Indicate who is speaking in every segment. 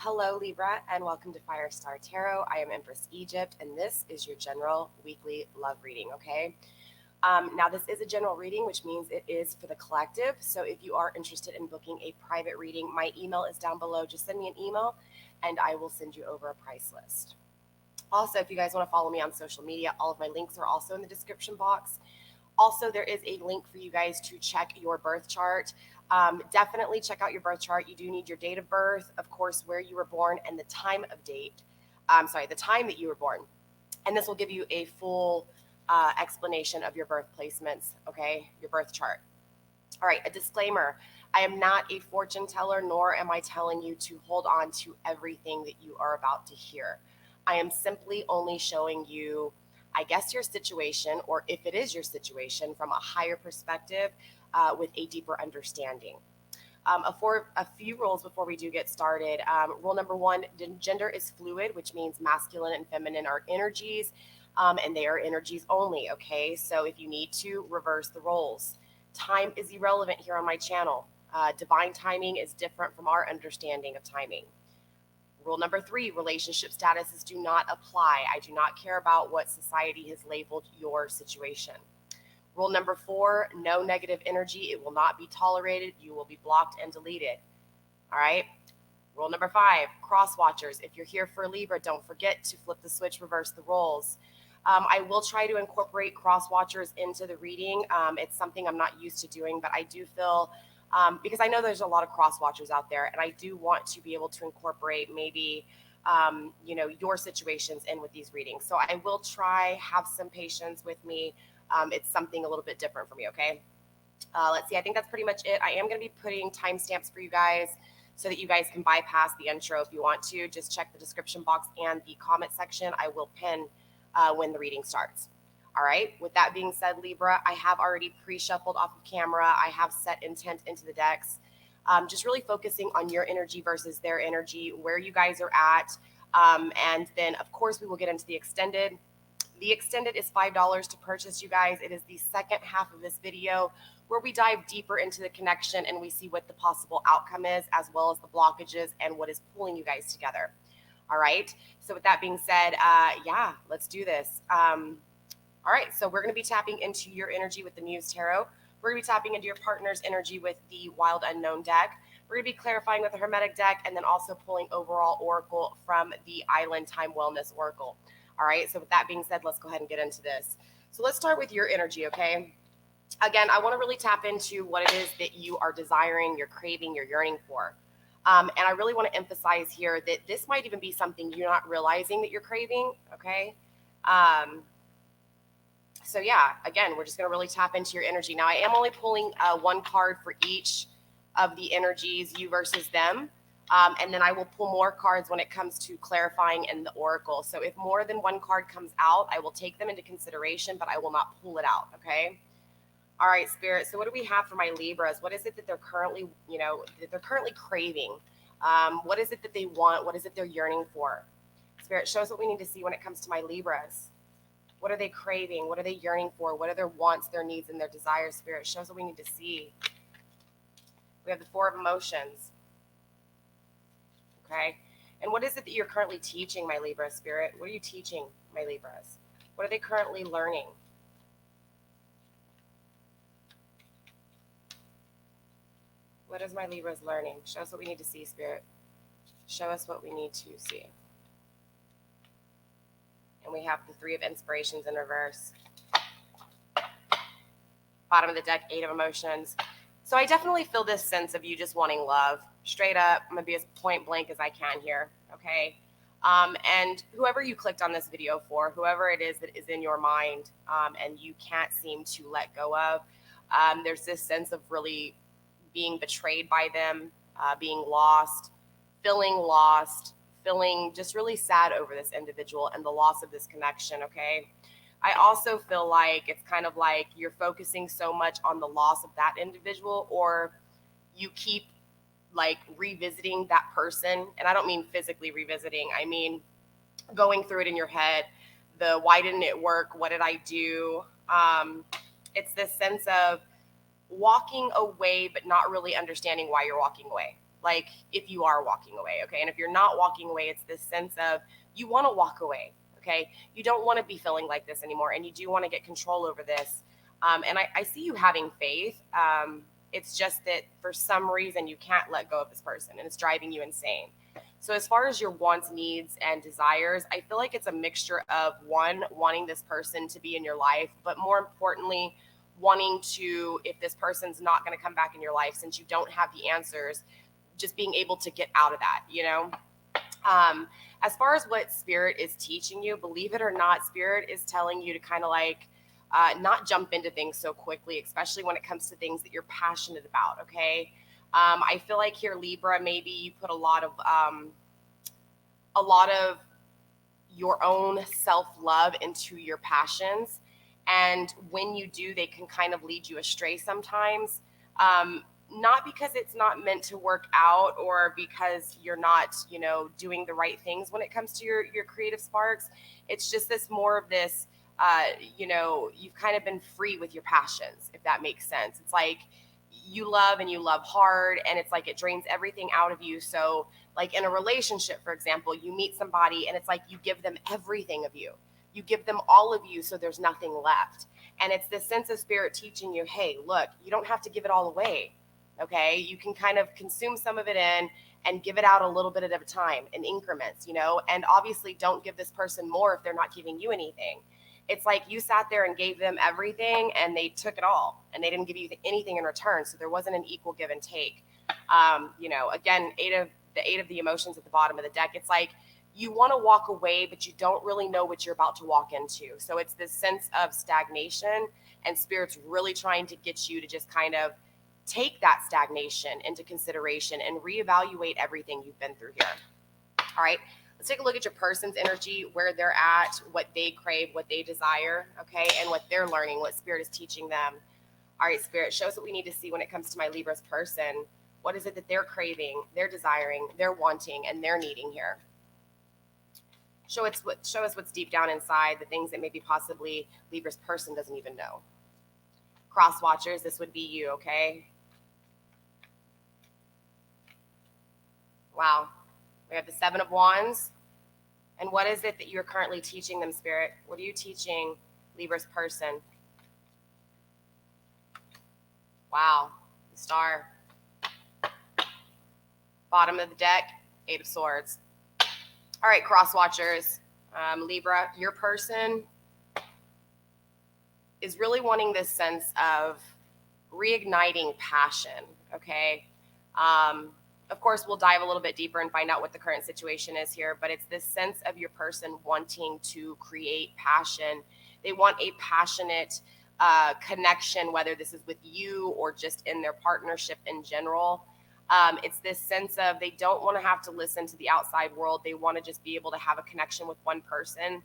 Speaker 1: Hello Libra, and welcome to Firestar Tarot. I am Empress Egypt, and this is your general weekly love reading, okay? Now, this is a general reading, which means it is for the collective. So if you are interested in booking a private reading, my email is down below. Just send me an email, and I will send you over a price list. Also, if you guys want to follow me on social media, all of my links are also in the description box. Also, there is a link for you guys to check your birth chart. Definitely check out your birth chart. You do need your date of birth, of course, where you were born, and the time of date. The time that you were born. And this will give you a full explanation of your birth placements, okay? Your birth chart. All right, a disclaimer. I am not a fortune teller, nor am I telling you to hold on to everything that you are about to hear. I am simply only showing you, I guess, your situation, or if it is your situation, from a higher perspective with a deeper understanding. For a few rules before we do get started. Rule number one, gender is fluid, which means masculine and feminine are energies, and they are energies only, okay? So if you need to, reverse the roles. Time is irrelevant here on my channel. Divine timing is different from our understanding of timing. Rule number three, relationship statuses do not apply. I do not care about what society has labeled your situation. Rule number four, no negative energy. It will not be tolerated. You will be blocked and deleted. All right. Rule number five, cross watchers. If you're here for Libra, don't forget to flip the switch, reverse the roles. I will try to incorporate cross watchers into the reading. It's something I'm not used to doing, but I do feel, because I know there's a lot of cross watchers out there, and I do want to be able to incorporate maybe, your situations in with these readings. So I will try, have some patience with me. It's something a little bit different for me, okay? Let's see, I think that's pretty much it. I am going to be putting timestamps for you guys so that you guys can bypass the intro if you want to. Just check the description box and the comment section. I will pin when the reading starts. All right, with that being said, Libra, I have already pre-shuffled off of camera. I have set intent into the decks. Just really focusing on your energy versus their energy, where you guys are at. And then, of course, we will get into the extended. The extended is $5 to purchase, you guys. It is the second half of this video where we dive deeper into the connection and we see what the possible outcome is, as well as the blockages and what is pulling you guys together. All right. So with that being said, let's do this. All right. So we're going to be tapping into your energy with the Muse Tarot. We're going to be tapping into your partner's energy with the Wild Unknown deck. We're going to be clarifying with the Hermetic deck, and then also pulling overall Oracle from the Island Time Wellness Oracle. All right, so with that being said, let's go ahead and get into this. So let's start with your energy, okay? Again, I want to really tap into what it is that you are desiring, you're craving, you're yearning for. And I really want to emphasize here that this might even be something you're not realizing that you're craving, okay? So yeah, again, we're just going to really tap into your energy. Now, I am only pulling one card for each of the energies, you versus them. And then I will pull more cards when it comes to clarifying in the oracle. So if more than one card comes out, I will take them into consideration, but I will not pull it out, okay? All right, Spirit. So what do we have for my Libras? What is it that they're currently, craving? What is it that they want? What is it they're yearning for? Spirit, show us what we need to see when it comes to my Libras. What are they craving? What are they yearning for? What are their wants, their needs, and their desires? Spirit, show us what we need to see. We have the Four of Emotions. Okay. And what is it that you're currently teaching, my Libra Spirit? What are you teaching, my Libras? What are they currently learning? What is my Libras learning? Show us what we need to see, Spirit. Show us what we need to see. And we have the Three of Inspirations in reverse. Bottom of the deck, Eight of Emotions. So I definitely feel this sense of you just wanting love. Straight up, I'm going to be as point blank as I can here, okay? And whoever you clicked on this video for, whoever it is that is in your mind and you can't seem to let go of, there's this sense of really being betrayed by them, being lost, feeling just really sad over this individual and the loss of this connection, okay? I also feel like it's kind of like you're focusing so much on the loss of that individual, or you keep like revisiting that person. And I don't mean physically revisiting. I mean going through it in your head. The why didn't it work? What did I do? It's this sense of walking away, but not really understanding why you're walking away. like if you are walking away, okay? And if you're not walking away, it's this sense of you want to walk away, okay? You don't want to be feeling like this anymore, and you do want to get control over this. And I see you having faith. It's just that for some reason you can't let go of this person, and it's driving you insane. So as far as your wants, needs, and desires, I feel like it's a mixture of one, wanting this person to be in your life, but more importantly, wanting to, if this person's not going to come back in your life, since you don't have the answers, just being able to get out of that, you know? As far as what Spirit is teaching you, believe it or not, Spirit is telling you to kind of like not jump into things so quickly, especially when it comes to things that you're passionate about, okay? I feel like here, Libra, maybe you put a lot of your own self-love into your passions. And when you do, they can kind of lead you astray sometimes. Not because it's not meant to work out or because you're not, you know, doing the right things when it comes to your creative sparks. It's just this more of this, you know, you've kind of been free with your passions, if that makes sense. It's like you love and you love hard, and it's like it drains everything out of you. So like in a relationship, for example, you meet somebody and it's like you give them everything of you. You give them all of you, so there's nothing left. And it's this sense of Spirit teaching you, hey, look, you don't have to give it all away. Okay, you can kind of consume some of it in and give it out a little bit at a time in increments, you know, and obviously don't give this person more if they're not giving you anything. It's like you sat there and gave them everything and they took it all and they didn't give you anything in return. So there wasn't an equal give and take. You know, again, eight of the emotions at the bottom of the deck. It's like you want to walk away, but you don't really know what you're about to walk into. So it's this sense of stagnation, and Spirit's really trying to get you to just kind of take that stagnation into consideration and reevaluate everything you've been through here. All right, let's take a look at your person's energy, where they're at, what they crave, what they desire, okay, and what they're learning, what Spirit is teaching them. All right, Spirit, show us what we need to see when it comes to my Libra's person. What is it that they're craving, they're desiring, they're wanting, and they're needing here? Show us what's deep down inside, the things that maybe possibly Libra's person doesn't even know. Cross watchers, this would be you, okay? Wow. We have the Seven of Wands. And what is it that you're currently teaching them, Spirit? What are you teaching Libra's person? Wow. The Star. Bottom of the deck, Eight of Swords. All right, cross watchers. Libra, your person is really wanting this sense of reigniting passion, okay? Of course, we'll dive a little bit deeper and find out what the current situation is here, but it's this sense of your person wanting to create passion. They want a passionate connection, whether this is with you or just in their partnership in general. It's this sense of they don't want to have to listen to the outside world. They want to just be able to have a connection with one person.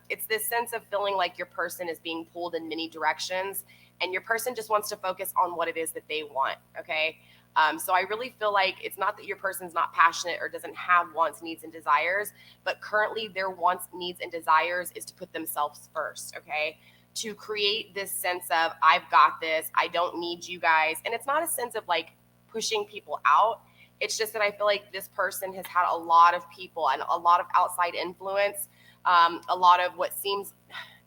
Speaker 1: It's this sense of feeling like your person is being pulled in many directions, and your person just wants to focus on what it is that they want, okay? So I really feel like it's not that your person's not passionate or doesn't have wants, needs, and desires, but currently their wants, needs, and desires is to put themselves first, okay? To create this sense of, I've got this, I don't need you guys. And it's not a sense of like pushing people out. It's just that I feel like this person has had a lot of people and a lot of outside influence, a lot of what seems,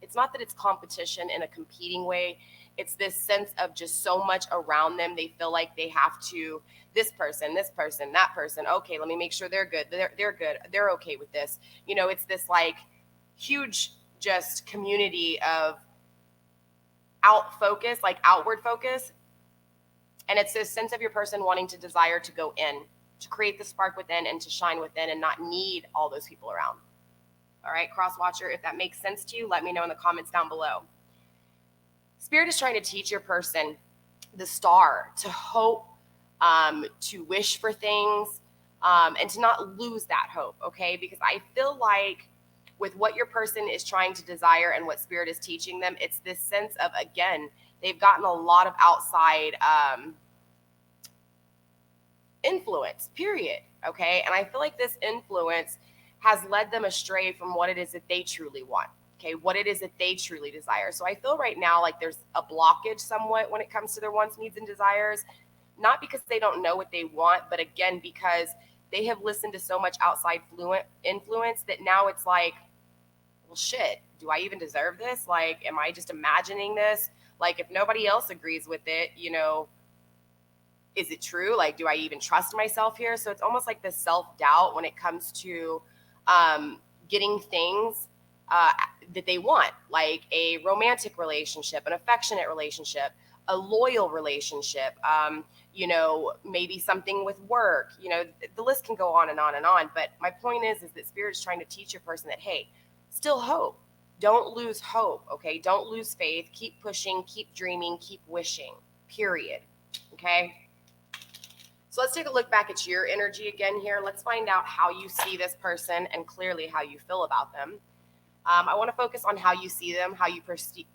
Speaker 1: it's not that it's competition in a competing way. It's this sense of just so much around them. They feel like they have to, this person, that person. Okay, let me make sure they're good. They're good. They're okay with this. You know, it's this like huge just community of outward focus. And it's this sense of your person wanting to desire to go in, to create the spark within and to shine within and not need all those people around. All right, cross watcher, if that makes sense to you, let me know in the comments down below. Spirit is trying to teach your person, the Star, to hope, to wish for things, and to not lose that hope, okay? Because I feel like with what your person is trying to desire and what Spirit is teaching them, it's this sense of, again, they've gotten a lot of outside influence, period, okay? And I feel like this influence has led them astray from what it is that they truly want. Okay, what it is that they truly desire. So I feel right now like there's a blockage somewhat when it comes to their wants, needs, and desires. not because they don't know what they want, but again, because they have listened to so much outside influence that now it's like, well, shit, do I even deserve this? Like, am I just imagining this? Like, if nobody else agrees with it, you know, is it true? Like, do I even trust myself here? So it's almost like this self-doubt when it comes to getting things that they want, like a romantic relationship, an affectionate relationship, a loyal relationship, you know, maybe something with work. You know, the list can go on and on and on. But my point is that Spirit is trying to teach your person that, hey, still hope. Don't lose hope, okay? Don't lose faith. Keep pushing, keep dreaming, keep wishing, period, okay? So let's take a look back at your energy again here. Let's find out how you see this person and clearly how you feel about them. I want to focus on how you see them, how you perceive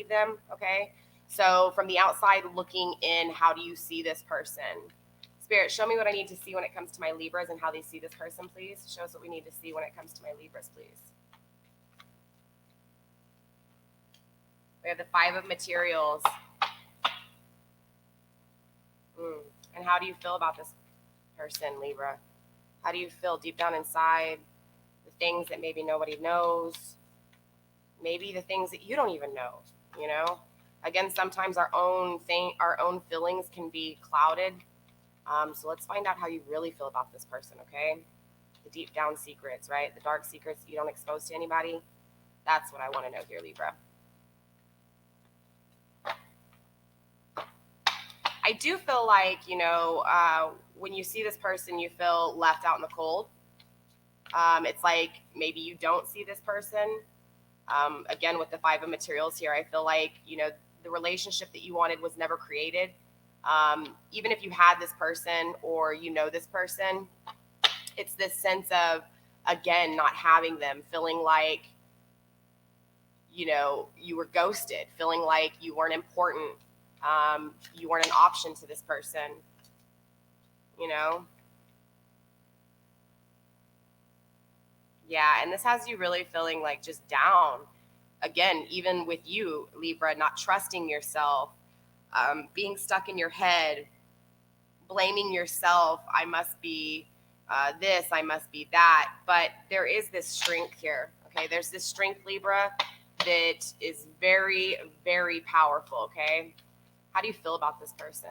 Speaker 1: them, okay? So from the outside looking in, how do you see this person? Spirit, show me what I need to see when it comes to my Libras and how they see this person, please. Show us what we need to see when it comes to my Libras, please. We have the Five of Materials. And how do you feel about this person, Libra? How do you feel deep down inside? The things that maybe nobody knows. Maybe the things that you don't even know, you know? Again, sometimes our own feelings can be clouded. So let's find out how you really feel about this person, okay? The deep down secrets, right? The dark secrets you don't expose to anybody. That's what I want to know here, Libra. I do feel like, you know, when you see this person, you feel left out in the cold. It's like maybe you don't see this person. Again, with the Five of Materials here, I feel like, you know, the relationship that you wanted was never created. Even if you had this person or you know this person, it's this sense of, again, not having them, feeling like, you know, you were ghosted, feeling like you weren't important. You weren't an option to this person, you know? Yeah, and this has you really feeling like just down. Again, even with you, Libra, not trusting yourself, being stuck in your head, blaming yourself. I must be this, I must be that. But there is this strength here, okay? There's this strength, Libra, that is very, very powerful, okay? How do you feel about this person?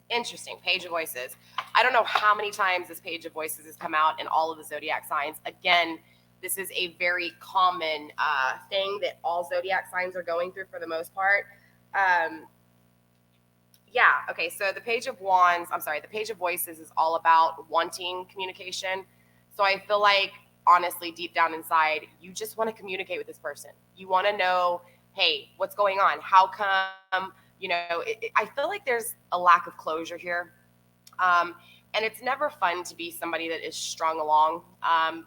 Speaker 1: Interesting. Page of Voices. I don't know how many times this Page of Voices has come out in all of the zodiac signs. Again, this is a very common thing that all zodiac signs are going through for the most part. Yeah, okay, so the Page of the Page of Voices is all about wanting communication. So I feel like, honestly, deep down inside, you just want to communicate with this person. You want to know, hey, what's going on? How come, you know, I feel like there's a lack of closure here. And it's never fun to be somebody that is strung along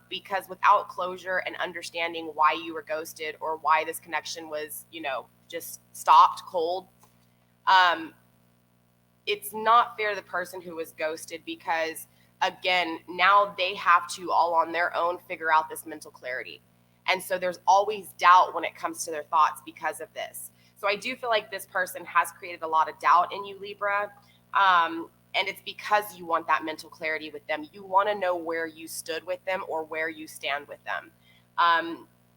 Speaker 1: because without closure and understanding why you were ghosted or why this connection was, you know, just stopped cold, it's not fair to the person who was ghosted because, again, now they have to all on their own figure out this mental clarity. And so there's always doubt when it comes to their thoughts because of this. So I do feel like this person has created a lot of doubt in you, Libra. And it's because you want that mental clarity with them. You want to know where you stood with them or where you stand with them.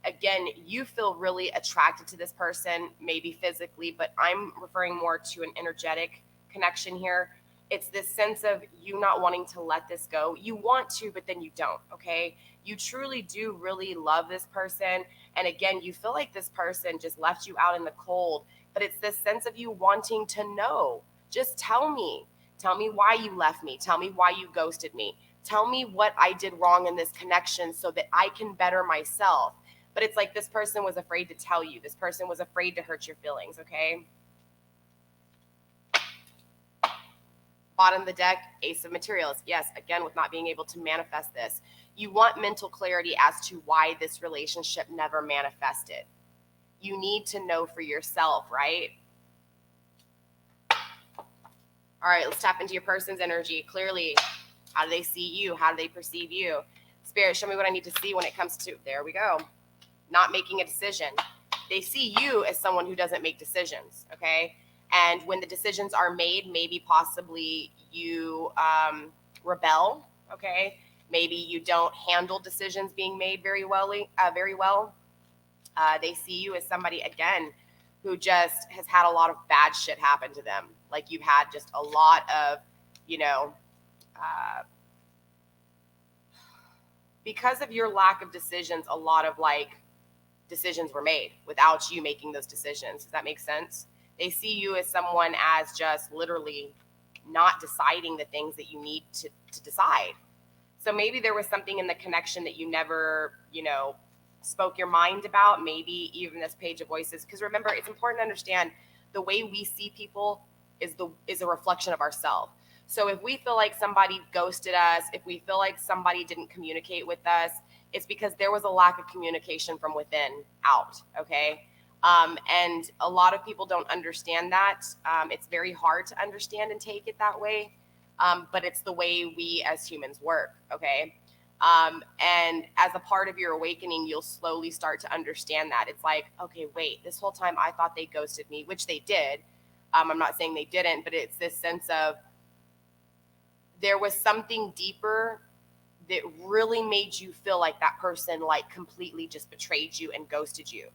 Speaker 1: Again, you feel really attracted to this person, maybe physically, but I'm referring more to an energetic connection here. It's this sense of you not wanting to let this go. You want to, but then you don't, okay? You truly do really love this person. And again, you feel like this person just left you out in the cold, but it's this sense of you wanting to know. Just tell me. Tell me why you left me. Tell me why you ghosted me. Tell me what I did wrong in this connection so that I can better myself. But it's like this person was afraid to tell you. This person was afraid to hurt your feelings, okay? Bottom of the deck, Ace of Materials. Yes, again, with not being able to manifest this. You want mental clarity as to why this relationship never manifested. You need to know for yourself, right? All right, let's tap into your person's energy. Clearly, how do they see you? How do they perceive you? Spirit, show me what I need to see when it comes to, there we go, not making a decision. they see you as someone who doesn't make decisions, okay? And when the decisions are made, maybe possibly you rebel, okay? Maybe you don't handle decisions being made very well. They see you as somebody, again, who just has had a lot of bad shit happen to them. Like you've had just a lot of, you know, because of your lack of decisions, a lot of like decisions were made without you making those decisions. Does that make sense? They see you as someone as just literally not deciding the things that you need to decide. So maybe there was something in the connection that you never, you know, spoke your mind about, maybe even this page of voices. Because remember, it's important to understand the way we see people is a reflection of ourselves. So if we feel like somebody ghosted us, if we feel like somebody didn't communicate with us, it's because there was a lack of communication from within out, okay? And a lot of people don't understand that. It's very hard to understand and take it that way, but it's the way we as humans work, okay? And as a part of your awakening, you'll slowly start to understand that. It's like, okay, wait, this whole time I thought they ghosted me, which they did. I'm not saying they didn't, but it's this sense of there was something deeper that really made you feel like that person like completely just betrayed you and ghosted you.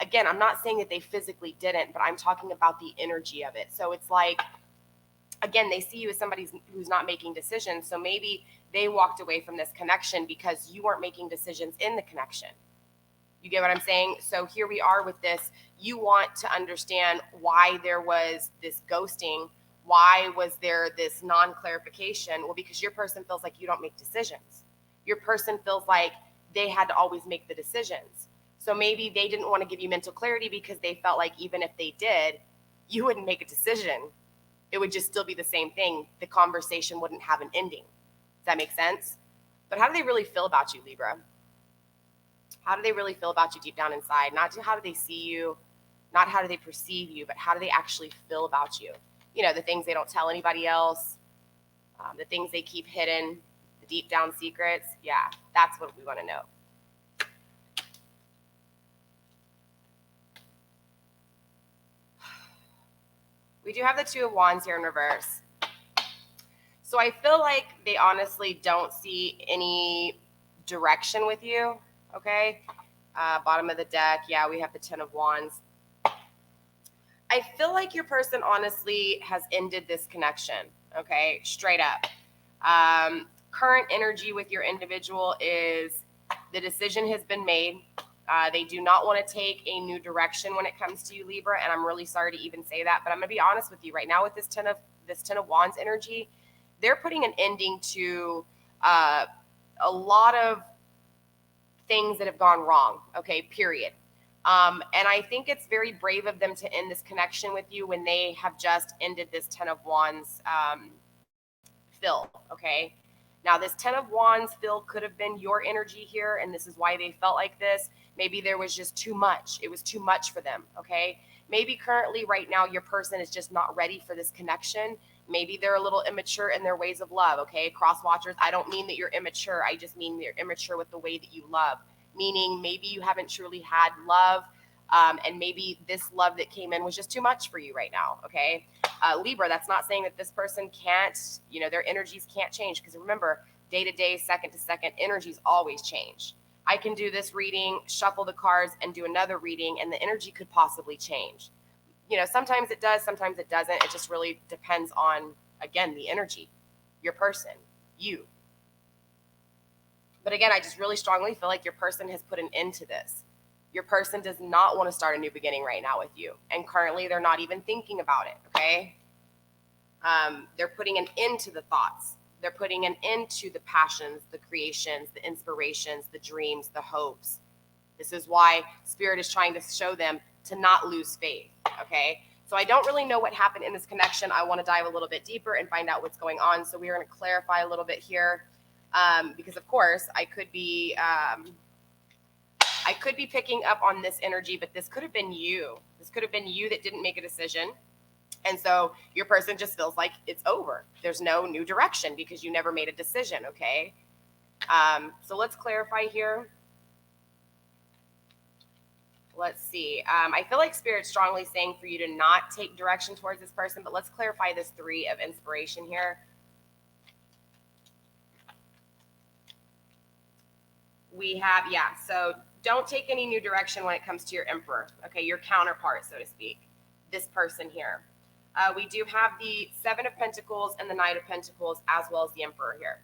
Speaker 1: Again, I'm not saying that they physically didn't, but I'm talking about the energy of it. So it's like, again, they see you as somebody who's not making decisions. So maybe they walked away from this connection because you weren't making decisions in the connection. You get what I'm saying? So here we are with this. You want to understand why there was this ghosting. Why was there this non-clarification? Well, because your person feels like you don't make decisions. Your person feels like they had to always make the decisions. So maybe they didn't want to give you mental clarity because they felt like even if they did, you wouldn't make a decision. It would just still be the same thing. The conversation wouldn't have an ending. Does that make sense? But how do they really feel about you, Libra? How do they really feel about you deep down inside? Not how do they see you, not how do they perceive you, but how do they actually feel about you? You know, the things they don't tell anybody else, the things they keep hidden, the deep down secrets. Yeah, that's what we want to know. We do have the Two of Wands here in reverse. So I feel like they honestly don't see any direction with you, okay? Bottom of the deck, yeah, we have the Ten of Wands. I feel like your person honestly has ended this connection, okay? Straight up. Current energy with your individual is the decision has been made. They do not want to take a new direction when it comes to you, Libra, and I'm really sorry to even say that, but I'm going to be honest with you right now with this Ten of Wands energy. They're putting an ending to a lot of things that have gone wrong, okay, period. And I think it's very brave of them to end this connection with you when they have just ended this Ten of Wands fill, okay? Now, this Ten of Wands fill could have been your energy here, and this is why they felt like this. Maybe there was just too much. It was too much for them, okay? Maybe currently right now your person is just not ready for this connection. Maybe they're a little immature in their ways of love, okay? Cross watchers, I don't mean that you're immature. I just mean you're immature with the way that you love, meaning maybe you haven't truly had love, and maybe this love that came in was just too much for you right now, okay? Libra, that's not saying that this person can't, you know, their energies can't change, because remember, day to day, second to second, energies always change. I can do this reading, shuffle the cards, and do another reading, and the energy could possibly change. You know, sometimes it does, sometimes it doesn't. It just really depends on, again, the energy, your person, you. But again, I just really strongly feel like your person has put an end to this. Your person does not want to start a new beginning right now with you. And currently, they're not even thinking about it, okay? They're putting an end to the thoughts. They're putting an end to the passions, the creations, the inspirations, the dreams, the hopes. This is why Spirit is trying to show them to not lose faith, okay? So I don't really know what happened in this connection. I want to dive a little bit deeper and find out what's going on. So we are going to clarify a little bit here, because of course I could be picking up on this energy, but this could have been you. This could have been you that didn't make a decision. And so your person just feels like it's over. There's no new direction because you never made a decision, okay? So let's clarify here. Let's see. I feel like Spirit's strongly saying for you to not take direction towards this person, but let's clarify this 3 of inspiration here. We have, yeah, so don't take any new direction when it comes to your Emperor, okay, your counterpart, so to speak, this person here. We do have the 7 of Pentacles and the Knight of Pentacles, as well as the Emperor here.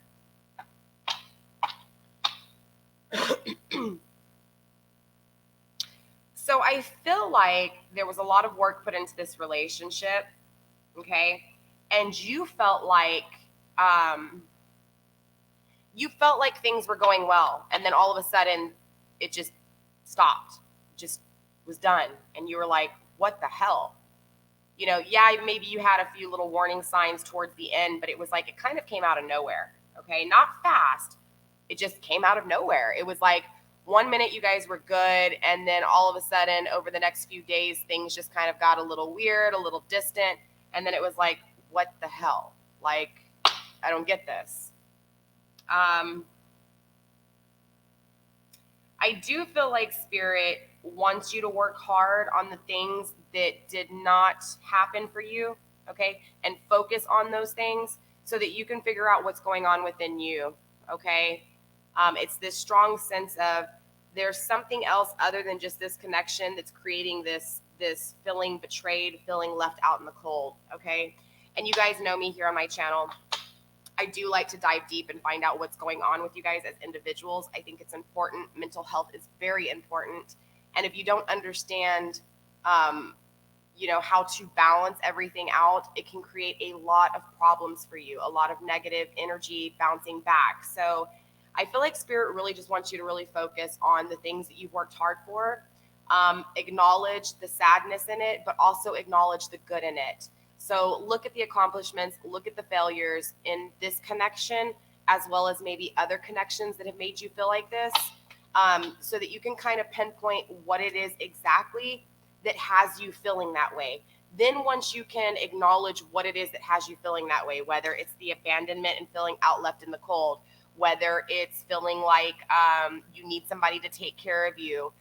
Speaker 1: So I feel like there was a lot of work put into this relationship, okay? And you felt like things were going well, and then all of a sudden it just stopped, just was done, and you were like, what the hell? You know, yeah, maybe you had a few little warning signs towards the end, but it was like it kind of came out of nowhere, okay? Not fast. It just came out of nowhere. It was like 1 minute you guys were good, and then all of a sudden over the next few days things just kind of got a little weird, a little distant, and then it was like, what the hell? Like, I don't get this. I do feel like Spirit wants you to work hard on the things that did not happen for you, okay? And focus on those things so that you can figure out what's going on within you, okay? It's this strong sense of there's something else other than just this connection that's creating this feeling betrayed, feeling left out in the cold, okay? And you guys know me here on my channel. I do like to dive deep and find out what's going on with you guys as individuals. I think it's important. Mental health is very important. And if you don't understand, you know, how to balance everything out, it can create a lot of problems for you, a lot of negative energy bouncing back. So I feel like Spirit really just wants you to really focus on the things that you've worked hard for, acknowledge the sadness in it, but also acknowledge the good in it. So look at the accomplishments, look at the failures in this connection, as well as maybe other connections that have made you feel like this, so that you can kind of pinpoint what it is exactly that has you feeling that way. Then once you can acknowledge what it is that has you feeling that way, whether it's the abandonment and feeling out left in the cold, whether it's feeling like you need somebody to take care of you,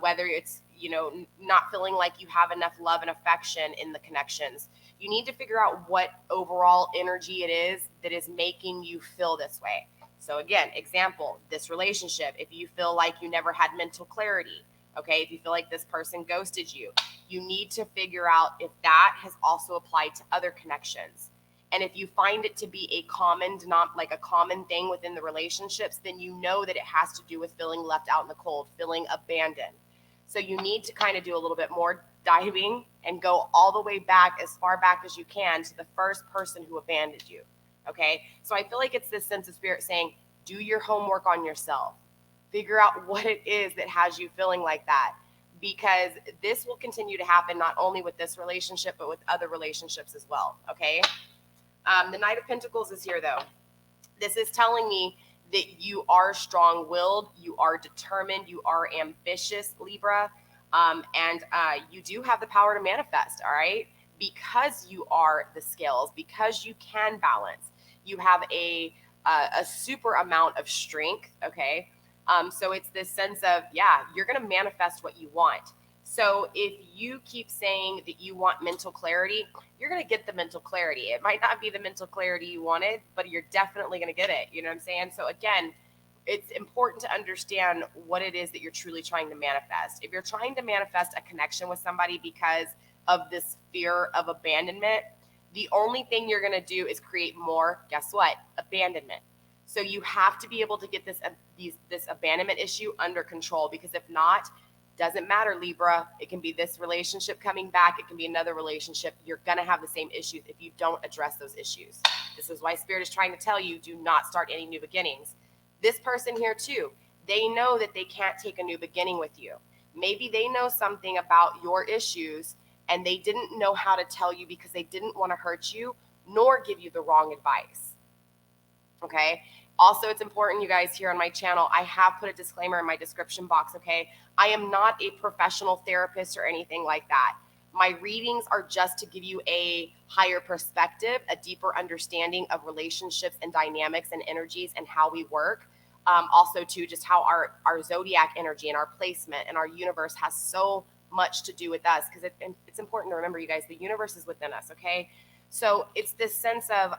Speaker 1: whether it's, you know, not feeling like you have enough love and affection in the connections. You need to figure out what overall energy it is that is making you feel this way. So again, example, this relationship, if you feel like you never had mental clarity, okay, if you feel like this person ghosted you, you need to figure out if that has also applied to other connections. And if you find it to be a common, not like a common thing within the relationships, then you know that it has to do with feeling left out in the cold, feeling abandoned. So you need to kind of do a little bit more diving and go all the way back, as far back as you can, to the first person who abandoned you. Okay. So I feel like it's this sense of Spirit saying, do your homework on yourself. Figure out what it is that has you feeling like that, because this will continue to happen not only with this relationship, but with other relationships as well. Okay. The Knight of Pentacles is here though. This is telling me that you are strong-willed, you are determined, you are ambitious, Libra, and you do have the power to manifest, all right? Because you are the scales, because you can balance. You have a super amount of strength, okay? So it's this sense of, yeah, you're going to manifest what you want. So if you keep saying that you want mental clarity, you're going to get the mental clarity. It might not be the mental clarity you wanted, but you're definitely going to get it. You know what I'm saying? So again, it's important to understand what it is that you're truly trying to manifest. If you're trying to manifest a connection with somebody because of this fear of abandonment, the only thing you're going to do is create more, guess what? Abandonment. So you have to be able to get this abandonment issue under control, because if not, doesn't matter, Libra. It can be this relationship coming back. It can be another relationship. You're going to have the same issues if you don't address those issues. This is why Spirit is trying to tell you, do not start any new beginnings. This person here too, they know that they can't take a new beginning with you. Maybe they know something about your issues and they didn't know how to tell you because they didn't want to hurt you nor give you the wrong advice. Okay. Also, it's important, you guys, here on my channel, I have put a disclaimer in my description box, okay? I am not a professional therapist or anything like that. My readings are just to give you a higher perspective, a deeper understanding of relationships and dynamics and energies and how we work. Also too, just how our zodiac energy and our placement and our universe has so much to do with us, because it's important to remember, you guys, the universe is within us, okay? So it's this sense of,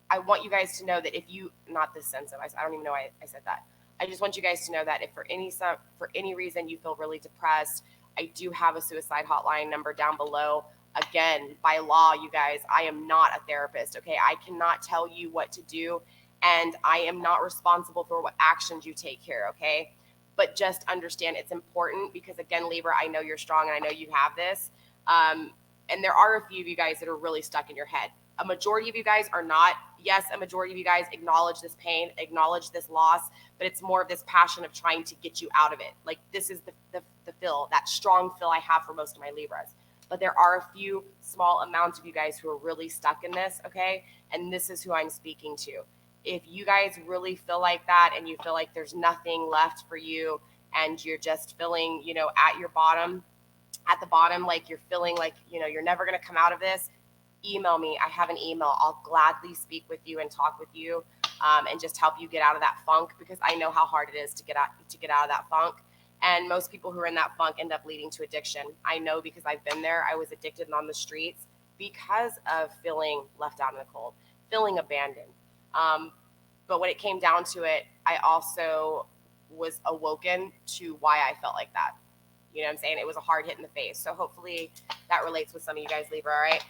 Speaker 1: I want you guys to know that if you, not this sense of, I don't even know why I said that. I just want you guys to know that if for any reason you feel really depressed, I do have a suicide hotline number down below. Again, by law, you guys, I am not a therapist, okay? I cannot tell you what to do, and I am not responsible for what actions you take here, okay? But just understand it's important, because again, Libra, I know you're strong and I know you have this. And there are a few of you guys that are really stuck in your head. A majority of you guys are not. Yes, a majority of you guys acknowledge this pain, acknowledge this loss, but it's more of this passion of trying to get you out of it. Like, this is the feel, that strong feel I have for most of my Libras. But there are a few small amounts of you guys who are really stuck in this, okay? And this is who I'm speaking to. If you guys really feel like that, and you feel like there's nothing left for you, and you're just feeling, at the bottom, like you're feeling like, you're never going to come out of this, email me. I have an email. I'll gladly speak with you and talk with you, and just help you get out of that funk, because I know how hard it is to get out of that funk. And most people who are in that funk end up leading to addiction. I know, because I've been there. I was addicted and on the streets because of feeling left out in the cold, feeling abandoned. But when it came down to it, I also was awoken to why I felt like that. You know what I'm saying? It was a hard hit in the face. So hopefully that relates with some of you guys, Libra, all right?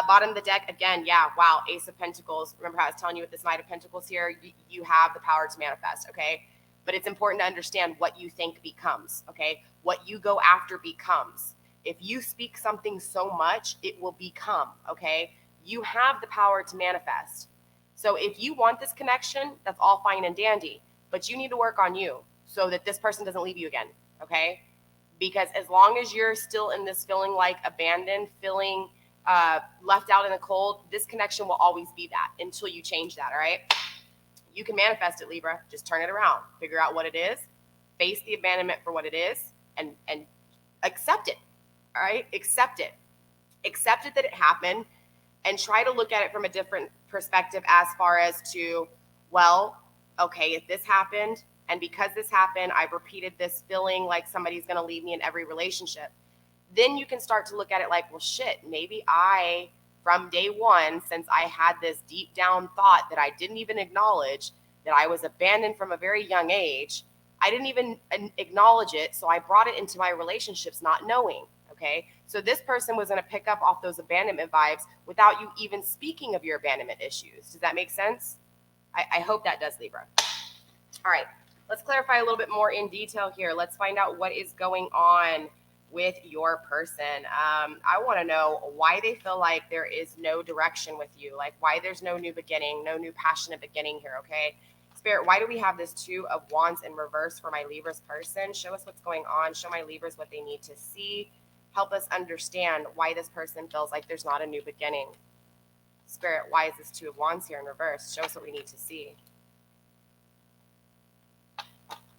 Speaker 1: Bottom of the deck, again, yeah, wow, Ace of Pentacles. Remember how I was telling you with this Knight of Pentacles here? You have the power to manifest, okay? But it's important to understand what you think becomes, okay? What you go after becomes. If you speak something so much, it will become, okay? You have the power to manifest. So if you want this connection, that's all fine and dandy, but you need to work on you so that this person doesn't leave you again, okay? Because as long as you're still in this feeling like abandoned, feeling left out in the cold, this connection will always be that until you change that, all right? You can manifest it, Libra. Just turn it around. Figure out what it is. Face the abandonment for what it is, and accept it, all right? Accept it. Accept it that it happened, and try to look at it from a different perspective as far as to, well, okay, if this happened, and because this happened, I've repeated this feeling like somebody's going to leave me in every relationship. Then you can start to look at it like, well, shit, maybe from day one, since I had this deep down thought that I didn't even acknowledge, that I was abandoned from a very young age, I didn't even acknowledge it, so I brought it into my relationships not knowing, okay? So this person was going to pick up off those abandonment vibes without you even speaking of your abandonment issues. Does that make sense? I hope that does, Libra. All right, let's clarify a little bit more in detail here. Let's find out what is going on with your person. I want to know why they feel like there is no direction with you, like why there's no new beginning, no new passionate beginning here, okay? Spirit, why do we have this Two of Wands in reverse for my Libra's person? Show us what's going on. Show my Libras what they need to see. Help us understand why this person feels like there's not a new beginning. Spirit, why is this Two of Wands here in reverse? Show us what we need to see.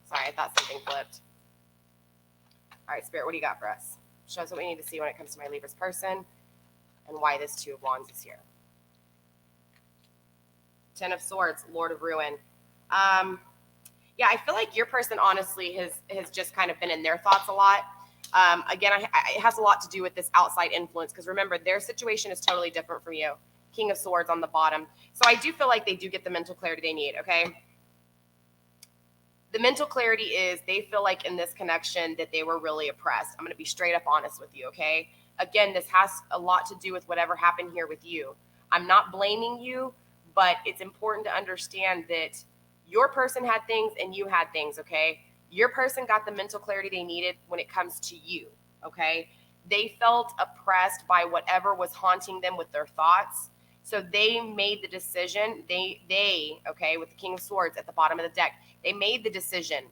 Speaker 1: Sorry, I thought something flipped. All right, Spirit, what do you got for us? Show us what we need to see when it comes to my Libra's person and why this Two of Wands is here. Ten of Swords, Lord of Ruin. Yeah, I feel like your person honestly has just kind of been in their thoughts a lot. Again, it has a lot to do with this outside influence, because remember, their situation is totally different from you. King of Swords on the bottom. So I do feel like they do get the mental clarity they need, okay? The mental clarity is they feel like in this connection that they were really oppressed. I'm going to be straight up honest with you, okay? Again, this has a lot to do with whatever happened here with you. I'm not blaming you, but it's important to understand that your person had things and you had things, okay? Your person got the mental clarity they needed when it comes to you, okay? They felt oppressed by whatever was haunting them with their thoughts. So they made the decision, okay, with the King of Swords at the bottom of the deck, they made the decision.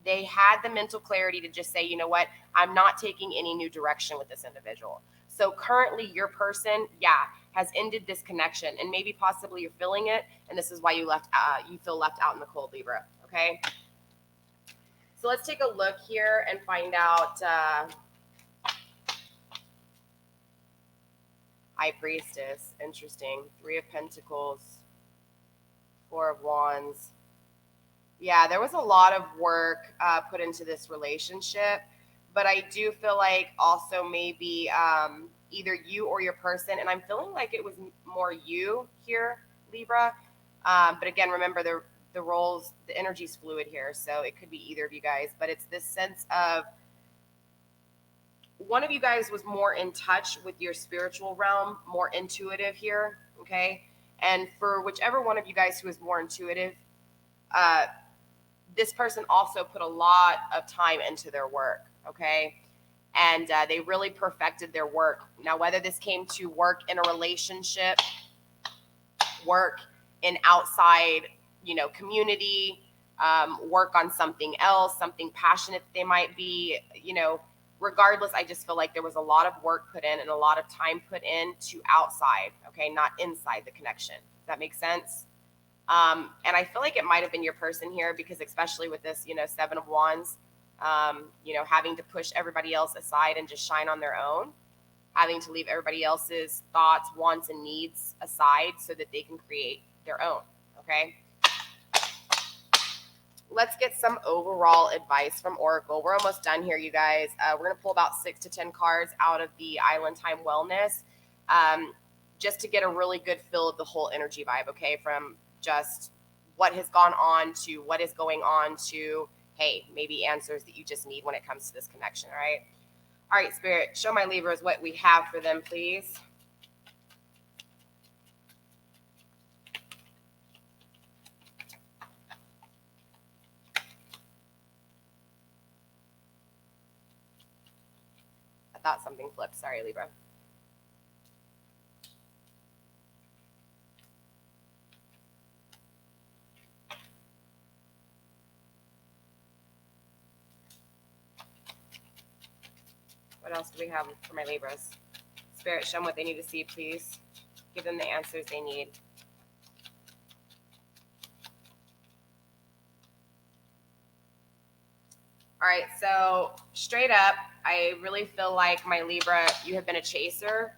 Speaker 1: They had the mental clarity to just say, you know what, I'm not taking any new direction with this individual. So currently your person, has ended this connection, and maybe possibly you're feeling it, and this is why you feel left out in the cold, Libra, okay? So let's take a look here and find out. High Priestess, interesting. Three of Pentacles, Four of Wands, Yeah, there was a lot of work put into this relationship, but I do feel like also maybe either you or your person, and I'm feeling like it was more you here, Libra. But again, remember the roles, the energy's fluid here, so it could be either of you guys. But it's this sense of one of you guys was more in touch with your spiritual realm, more intuitive here, okay? And for whichever one of you guys who is more intuitive, uh, this person also put a lot of time into their work, okay? And they really perfected their work. Now, whether this came to work in a relationship, work in outside, community, work on something else, something passionate they might be, regardless, I just feel like there was a lot of work put in and a lot of time put in to outside, okay, not inside the connection. Does that make sense? And I feel like it might have been your person here because especially with this, Seven of Wands, having to push everybody else aside and just shine on their own, having to leave everybody else's thoughts, wants, and needs aside so that they can create their own, okay? Let's get some overall advice from Oracle. We're almost done here, you guys. We're going to pull about 6 to 10 cards out of the Island Time Wellness just to get a really good feel of the whole energy vibe, okay? From just what has gone on to what is going on to, hey, maybe answers that you just need when it comes to this connection, all right? All right, Spirit, show my Libras what we have for them, please. I thought something flipped. Sorry, Libra. What else do we have for my Libras? Spirit, show them what they need to see, please. Give them the answers they need. All right, so straight up, I really feel like my Libra, you have been a chaser.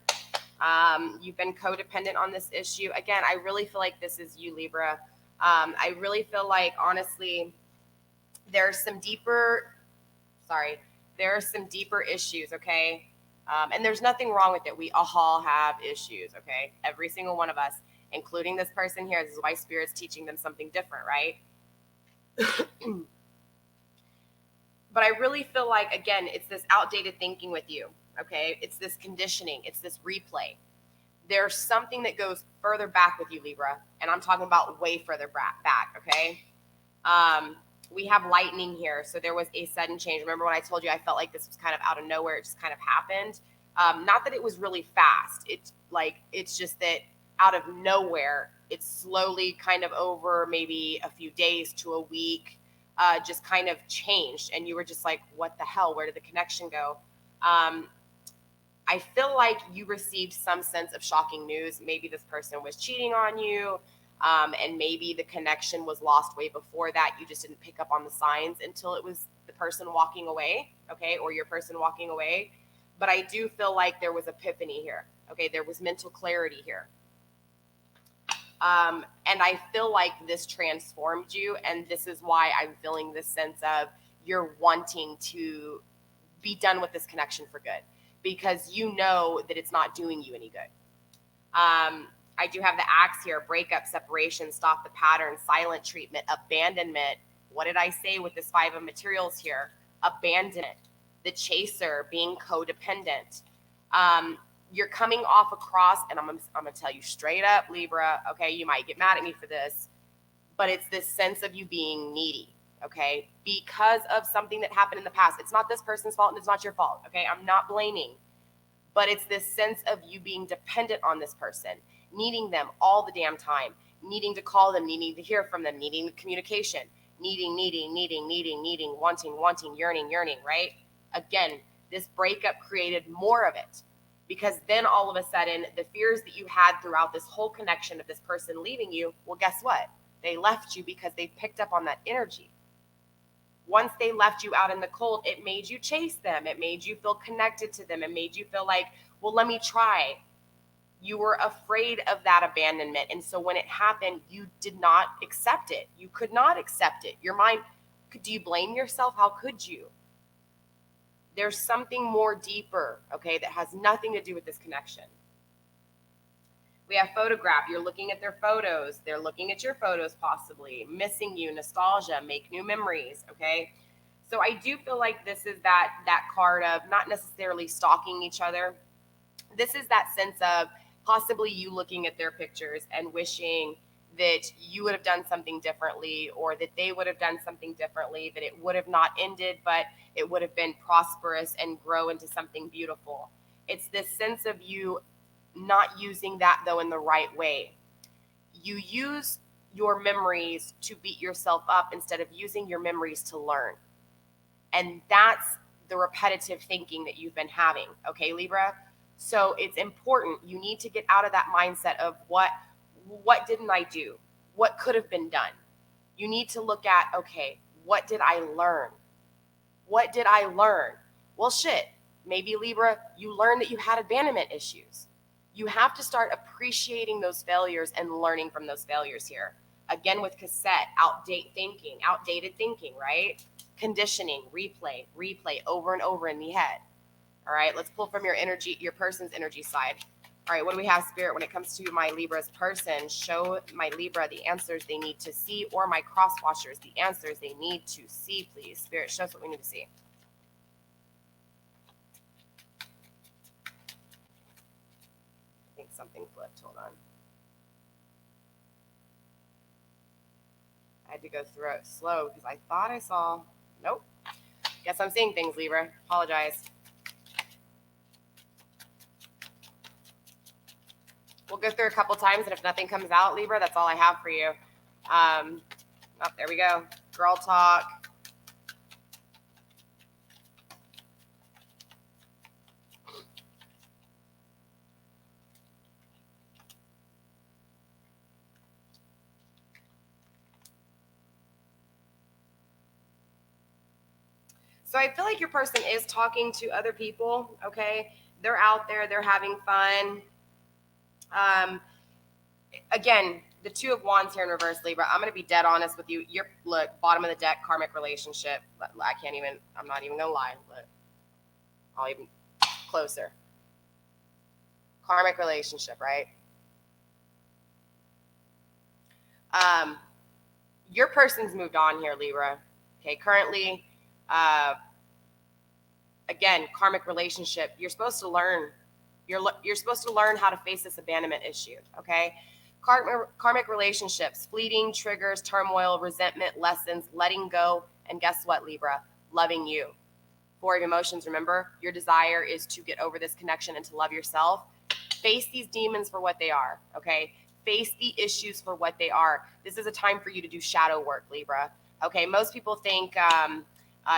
Speaker 1: You've been codependent on this issue. Again, I really feel like this is you, Libra. I really feel like, honestly, there's some deeper, there are some deeper issues, okay? And there's nothing wrong with it. We all have issues, okay? Every single one of us, including this person here. This is why Spirit's teaching them something different, right? But I really feel like, again, it's this outdated thinking with you, okay? It's this conditioning. It's this replay. There's something that goes further back with you, Libra, and I'm talking about way further back, okay? We have lightning here, so there was a sudden change. Remember when I told you I felt like this was kind of out of nowhere, it just kind of happened? Not that it was really fast. It's just that out of nowhere, it's slowly kind of over maybe a few days to a week, just kind of changed. And you were just like, what the hell? Where did the connection go? I feel like you received some sense of shocking news. Maybe this person was cheating on you, and maybe the connection was lost way before that. You just didn't pick up on the signs until it was the person walking away, okay, or your person walking away. But I do feel like there was epiphany here, okay? There was mental clarity here. And I feel like this transformed you, and this is why I'm feeling this sense of you're wanting to be done with this connection for good, because you know that it's not doing you any good. I do have the axe here: breakup, separation, stop the pattern, silent treatment, abandonment. What did I say with this 5 of materials here? Abandonment, the chaser, being codependent. You're coming off across, and I'm gonna tell you straight up, Libra, okay, you might get mad at me for this, but it's this sense of you being needy, okay, because of something that happened in the past. It's not this person's fault and it's not your fault, okay? I'm not blaming, but it's this sense of you being dependent on this person, needing them all the damn time, needing to call them, needing to hear from them, needing communication, needing, wanting, yearning, right? Again, this breakup created more of it, because then all of a sudden the fears that you had throughout this whole connection of this person leaving you, well, guess what? They left you because they picked up on that energy. Once they left you out in the cold, it made you chase them. It made you feel connected to them. It made you feel like, well, let me try. You were afraid of that abandonment. And so when it happened, you did not accept it. You could not accept it. Your mind, do you blame yourself? How could you? There's something more deeper, okay, that has nothing to do with this connection. We have photograph. You're looking at their photos. They're looking at your photos, possibly missing you, nostalgia, make new memories. Okay. So I do feel like this is that card of not necessarily stalking each other. This is that sense of possibly you looking at their pictures and wishing that you would have done something differently, or that they would have done something differently, that it would have not ended, but it would have been prosperous and grow into something beautiful. It's this sense of you not using that, though, in the right way. You use your memories to beat yourself up instead of using your memories to learn. And that's the repetitive thinking that you've been having. Okay, Libra? So it's important. You need to get out of that mindset of what didn't I do? What could have been done? You need to look at, okay, what did I learn? What did I learn? Well, shit, maybe Libra, you learned that you had abandonment issues. You have to start appreciating those failures and learning from those failures here. Again, with cassette, outdated thinking, right? Conditioning, replay over and over in the head. All right, let's pull from your energy, your person's energy side. All right, what do we have, Spirit, when it comes to my Libra's person? Show my Libra the answers they need to see, or my cross watchers the answers they need to see, please. Spirit, show us what we need to see. I think something flipped. Hold on. I had to go through it slow because I thought I saw. Nope. Guess I'm seeing things, Libra. Apologize. We'll go through a couple times, and if nothing comes out, Libra, that's all I have for you. Oh, there we go. Girl talk. So I feel like your person is talking to other people, okay? They're out there. They're having fun. Again, the Two of Wands here in reverse, Libra. I'm going to be dead honest with you. You're, look, bottom of the deck, karmic relationship. I'm not even going to lie. Look, I'll even closer. Karmic relationship, right? Your person's moved on here, Libra. Okay, currently, again, karmic relationship. You're supposed to learn. You're supposed to learn how to face this abandonment issue, okay? Karmic relationships, fleeting triggers, turmoil, resentment, lessons, letting go, and guess what, Libra? Loving you. Four of emotions, remember? Your desire is to get over this connection and to love yourself. Face these demons for what they are, okay? Face the issues for what they are. This is a time for you to do shadow work, Libra, okay? Most people think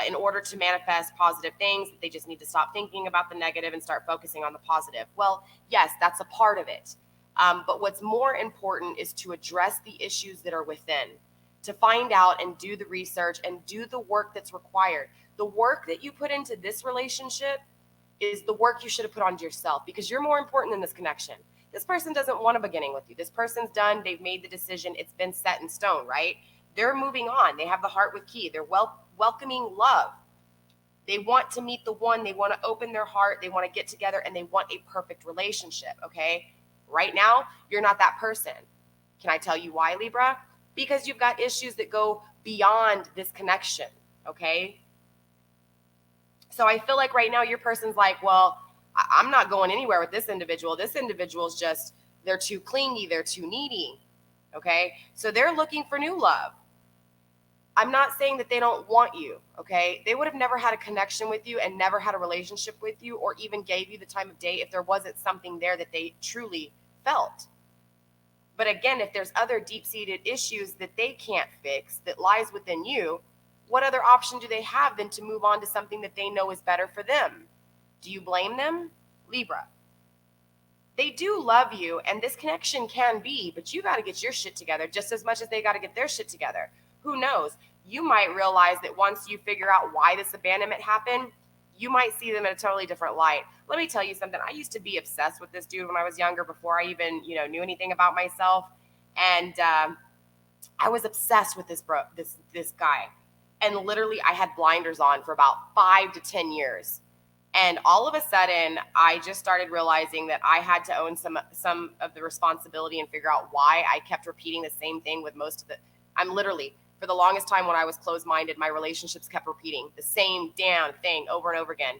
Speaker 1: in order to manifest positive things, they just need to stop thinking about the negative and start focusing on the positive. Well, yes, that's a part of it. But what's more important is to address the issues that are within, to find out and do the research and do the work that's required. The work that you put into this relationship is the work you should have put onto yourself, because you're more important than this connection. This person doesn't want a beginning with you. This person's done. They've made the decision. It's been set in stone, right? They're moving on. They have the heart with key. They're welcoming love. They want to meet the one. They want to open their heart. They want to get together, and they want a perfect relationship, okay? Right now, you're not that person. Can I tell you why, Libra? Because you've got issues that go beyond this connection, okay? So I feel like right now your person's like, well, I'm not going anywhere with this individual. This individual's just, they're too clingy. They're too needy, okay? So they're looking for new love. I'm not saying that they don't want you, okay? They would have never had a connection with you and never had a relationship with you, or even gave you the time of day if there wasn't something there that they truly felt. But again, if there's other deep-seated issues that they can't fix that lies within you, what other option do they have than to move on to something that they know is better for them? Do you blame them? Libra. They do love you, and this connection can be, but you got to get your shit together just as much as they got to get their shit together. Who knows? You might realize that once you figure out why this abandonment happened, you might see them in a totally different light. Let me tell you something. I used to be obsessed with this dude when I was younger, before I even, knew anything about myself. And I was obsessed with this guy. And literally I had blinders on for about 5 to 10 years. And all of a sudden, I just started realizing that I had to own some of the responsibility and figure out why I kept repeating the same thing with most of the. I'm literally, for the longest time when I was closed-minded, my relationships kept repeating the same damn thing over and over again.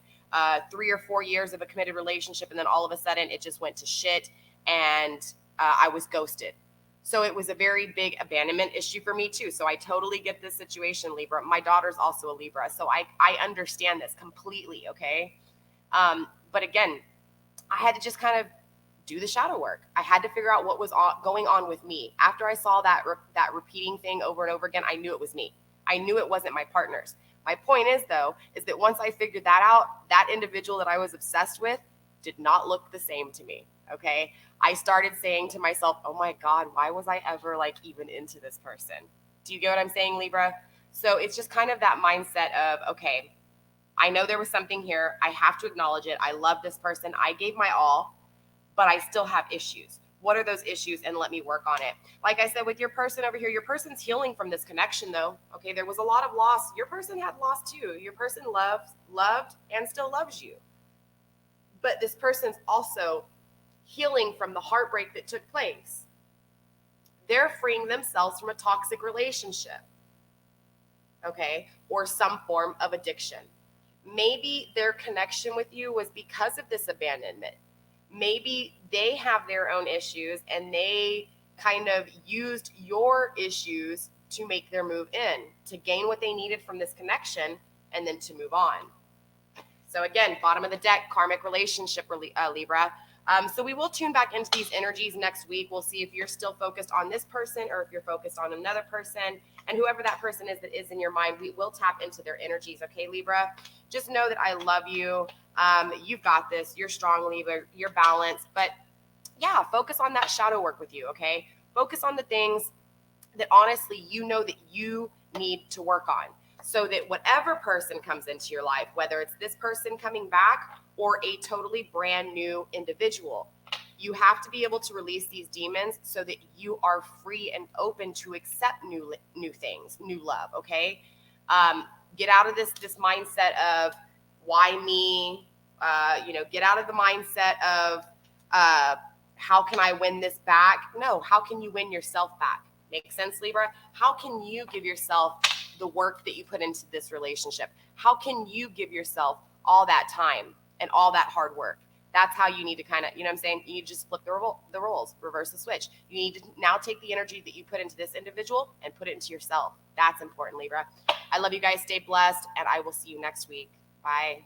Speaker 1: 3 or 4 years of a committed relationship, and then all of a sudden it just went to shit, and I was ghosted. So it was a very big abandonment issue for me too. So I totally get this situation, Libra. My daughter's also a Libra, so I understand this completely, okay? But again, I had to just kind of do the shadow work. I had to figure out what was going on with me. After I saw that repeating thing over and over again, I knew it was me. I knew it wasn't my partners. My point is, though, is that once I figured that out, that individual that I was obsessed with did not look the same to me, okay? I started saying to myself, oh my God, why was I ever even into this person? Do you get what I'm saying, Libra? So it's just kind of that mindset of, okay, I know there was something here. I have to acknowledge it. I love this person. I gave my all, but I still have issues. What are those issues? And let me work on it. Like I said, with your person over here, your person's healing from this connection though. Okay, there was a lot of loss. Your person had loss too. Your person loved, and still loves you. But this person's also healing from the heartbreak that took place. They're freeing themselves from a toxic relationship, okay, or some form of addiction. Maybe their connection with you was because of this abandonment. Maybe they have their own issues and they kind of used your issues to make their move in, to gain what they needed from this connection and then to move on. So again, bottom of the deck, karmic relationship, Libra. So we will tune back into these energies next week. We'll see if you're still focused on this person or if you're focused on another person. And whoever that person is that is in your mind, we will tap into their energies. Okay, Libra? Just know that I love you. You've got this. You're strong, Libra. You're balanced. But yeah, focus on that shadow work with you, okay? Focus on the things that honestly you know that you need to work on. So that whatever person comes into your life, whether it's this person coming back or a totally brand new individual, you have to be able to release these demons so that you are free and open to accept new things, new love, okay? Get out of this mindset of why me, get out of the mindset of how can I win this back? No, how can you win yourself back? Make sense, Libra? How can you give yourself the work that you put into this relationship? How can you give yourself all that time and all that hard work? That's how you need to kind of, you know what I'm saying? You need to just flip the roles, reverse the switch. You need to now take the energy that you put into this individual and put it into yourself. That's important, Libra. I love you guys. Stay blessed, and I will see you next week. Bye.